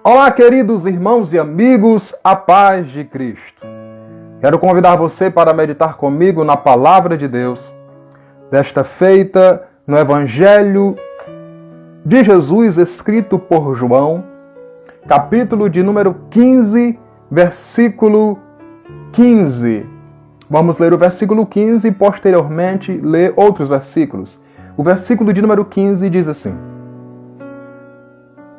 Olá, queridos irmãos e amigos, a paz de Cristo. Quero convidar você para meditar comigo na Palavra de Deus, desta feita no Evangelho de Jesus, escrito por João, capítulo de número 15, versículo 15. Vamos ler o versículo 15 e posteriormente ler outros versículos. O versículo de número 15 diz assim: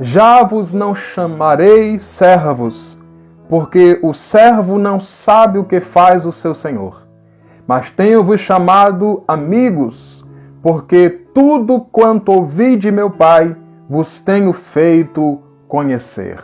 Já vos não chamarei servos, porque o servo não sabe o que faz o seu senhor. Mas tenho-vos chamado amigos, porque tudo quanto ouvi de meu Pai vos tenho feito conhecer.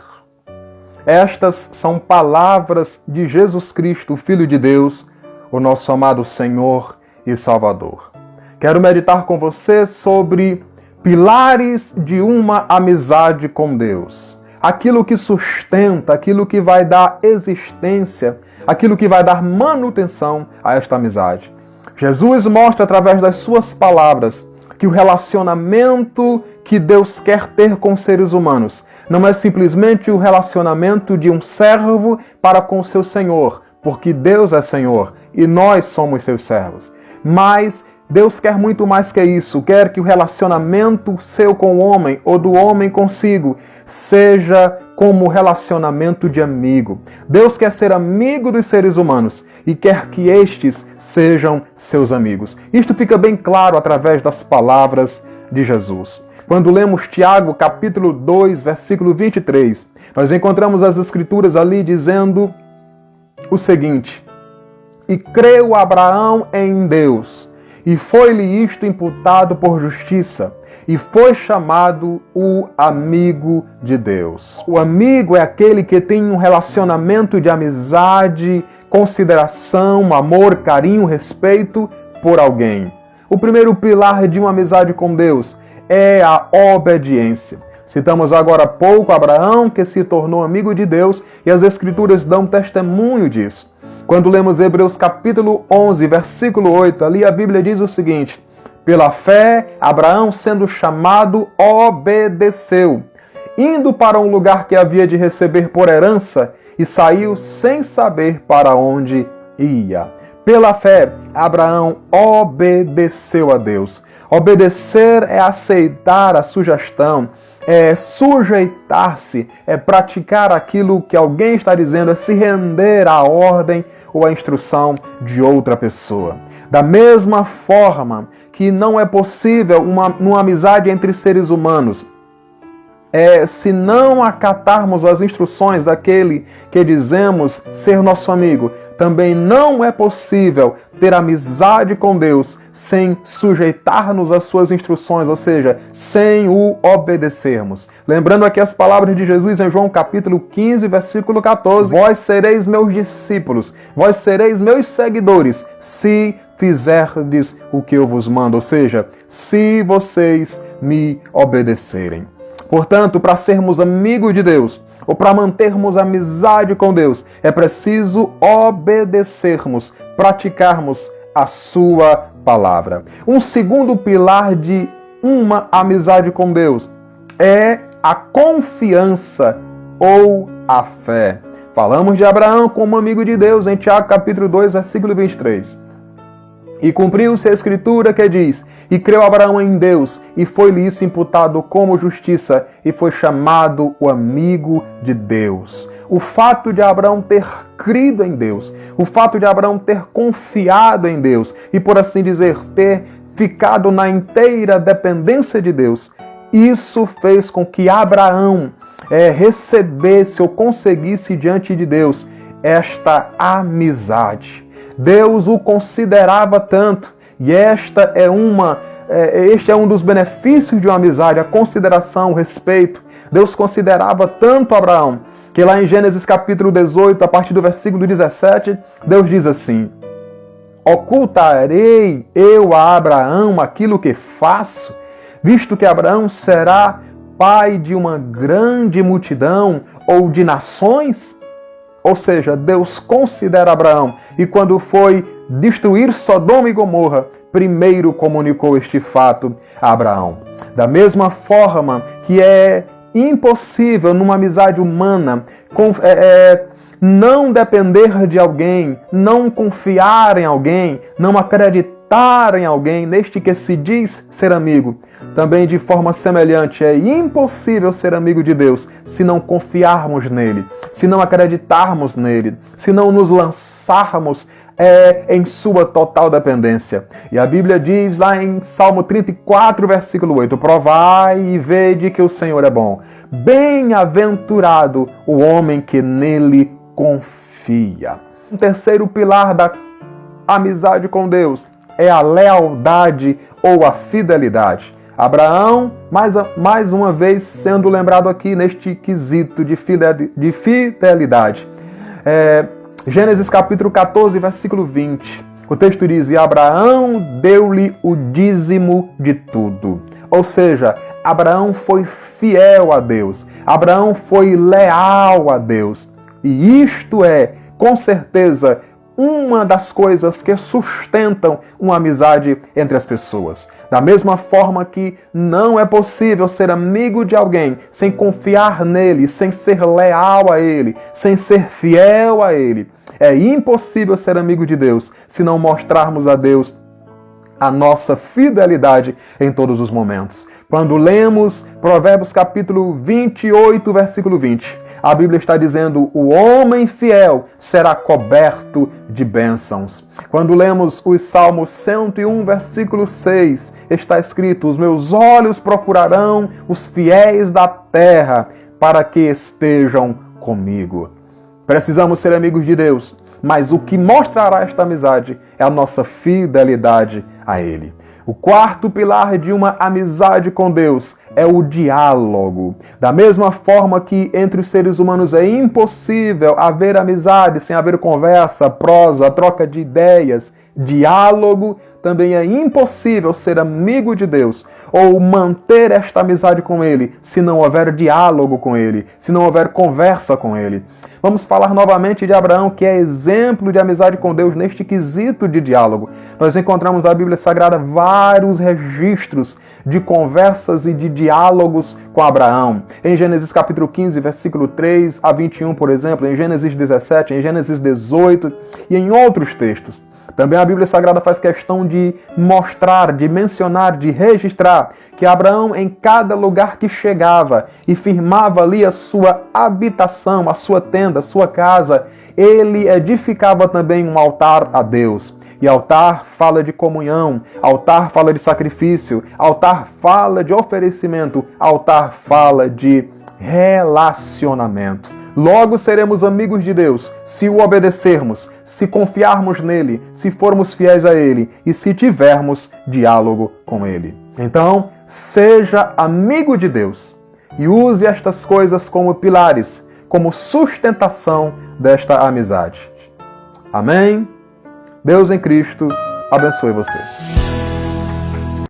Estas são palavras de Jesus Cristo, Filho de Deus, o nosso amado Senhor e Salvador. Quero meditar com você sobre pilares de uma amizade com Deus. Aquilo que sustenta, aquilo que vai dar existência, aquilo que vai dar manutenção a esta amizade. Jesus mostra através das suas palavras que o relacionamento que Deus quer ter com os seres humanos não é simplesmente o relacionamento de um servo para com o seu Senhor, porque Deus é Senhor e nós somos seus servos. Mas Deus quer muito mais que isso, quer que o relacionamento seu com o homem ou do homem consigo seja como relacionamento de amigo. Deus quer ser amigo dos seres humanos e quer que estes sejam seus amigos. Isto fica bem claro através das palavras de Jesus. Quando lemos Tiago, capítulo 2, versículo 23, nós encontramos as escrituras ali dizendo o seguinte: E creu Abraão em Deus, e foi-lhe isto imputado por justiça, e foi chamado o amigo de Deus. O amigo é aquele que tem um relacionamento de amizade, consideração, amor, carinho, respeito por alguém. O primeiro pilar de uma amizade com Deus é a obediência. Citamos agora há pouco Abraão, que se tornou amigo de Deus, e as Escrituras dão testemunho disso. Quando lemos Hebreus capítulo 11, versículo 8, ali a Bíblia diz o seguinte: Pela fé, Abraão, sendo chamado, obedeceu, indo para um lugar que havia de receber por herança, e saiu sem saber para onde ia. Pela fé, Abraão obedeceu a Deus. Obedecer é aceitar a sugestão, é sujeitar-se, é praticar aquilo que alguém está dizendo, é se render à ordem ou à instrução de outra pessoa. Da mesma forma que não é possível uma amizade entre seres humanos, se não acatarmos as instruções daquele que dizemos ser nosso amigo, também não é possível ter amizade com Deus sem sujeitar-nos às suas instruções, ou seja, sem o obedecermos. Lembrando aqui as palavras de Jesus em João capítulo 15, versículo 14. Vós sereis meus discípulos, vós sereis meus seguidores, se fizerdes o que eu vos mando, ou seja, se vocês me obedecerem. Portanto, para sermos amigos de Deus, ou para mantermos amizade com Deus, é preciso obedecermos, praticarmos a sua palavra. Um segundo pilar de uma amizade com Deus é a confiança ou a fé. Falamos de Abraão como amigo de Deus em Tiago capítulo 2, versículo 23. E cumpriu-se a escritura que diz: E creu Abraão em Deus, e foi-lhe isso imputado como justiça, e foi chamado o amigo de Deus. O fato de Abraão ter crido em Deus, o fato de Abraão ter confiado em Deus, e por assim dizer, ter ficado na inteira dependência de Deus, isso fez com que Abraão recebesse ou conseguisse diante de Deus esta amizade. Deus o considerava tanto, e este é um dos benefícios de uma amizade, a consideração, o respeito. Deus considerava tanto Abraão, que lá em Gênesis capítulo 18, a partir do versículo 17, Deus diz assim: Ocultarei eu a Abraão aquilo que faço, visto que Abraão será pai de uma grande multidão ou de nações? Ou seja, Deus considera Abraão, e quando foi destruir Sodoma e Gomorra, primeiro comunicou este fato a Abraão. Da mesma forma que é impossível numa amizade humana não depender de alguém, não confiar em alguém, não acreditar em alguém, neste que se diz ser amigo. Também de forma semelhante, é impossível ser amigo de Deus se não confiarmos nele, se não acreditarmos nele, se não nos lançarmos em sua total dependência. E a Bíblia diz lá em Salmo 34, versículo 8, provai e vede que o Senhor é bom. Bem-aventurado o homem que nele confia. Um terceiro pilar da amizade com Deus é a lealdade ou a fidelidade. Abraão, mais uma vez sendo lembrado aqui neste quesito de fidelidade. Gênesis capítulo 14, versículo 20. O texto diz, e Abraão deu-lhe o dízimo de tudo. Ou seja, Abraão foi fiel a Deus. Abraão foi leal a Deus. E isto é, com certeza, uma das coisas que sustentam uma amizade entre as pessoas. Da mesma forma que não é possível ser amigo de alguém sem confiar nele, sem ser leal a ele, sem ser fiel a ele. É impossível ser amigo de Deus se não mostrarmos a Deus a nossa fidelidade em todos os momentos. Quando lemos Provérbios capítulo 28, versículo 20, a Bíblia está dizendo, o homem fiel será coberto de bênçãos. Quando lemos os Salmos 101, versículo 6, está escrito, os meus olhos procurarão os fiéis da terra para que estejam comigo. Precisamos ser amigos de Deus, mas o que mostrará esta amizade é a nossa fidelidade a Ele. O quarto pilar de uma amizade com Deus é o diálogo. Da mesma forma que entre os seres humanos é impossível haver amizade sem haver conversa, prosa, troca de ideias, diálogo, também é impossível ser amigo de Deus ou manter esta amizade com Ele se não houver diálogo com Ele, se não houver conversa com Ele. Vamos falar novamente de Abraão, que é exemplo de amizade com Deus neste quesito de diálogo. Nós encontramos na Bíblia Sagrada vários registros de conversas e de diálogos com Abraão. Em Gênesis capítulo 15, versículo 3 a 21, por exemplo, em Gênesis 17, em Gênesis 18 e em outros textos. Também a Bíblia Sagrada faz questão de mostrar, de mencionar, de registrar que Abraão, em cada lugar que chegava e firmava ali a sua habitação, a sua tenda, a sua casa, ele edificava também um altar a Deus. E altar fala de comunhão, altar fala de sacrifício, altar fala de oferecimento, altar fala de relacionamento. Logo seremos amigos de Deus se o obedecermos, se confiarmos nele, se formos fiéis a ele e se tivermos diálogo com ele. Então, seja amigo de Deus e use estas coisas como pilares, como sustentação desta amizade. Amém? Deus em Cristo abençoe você.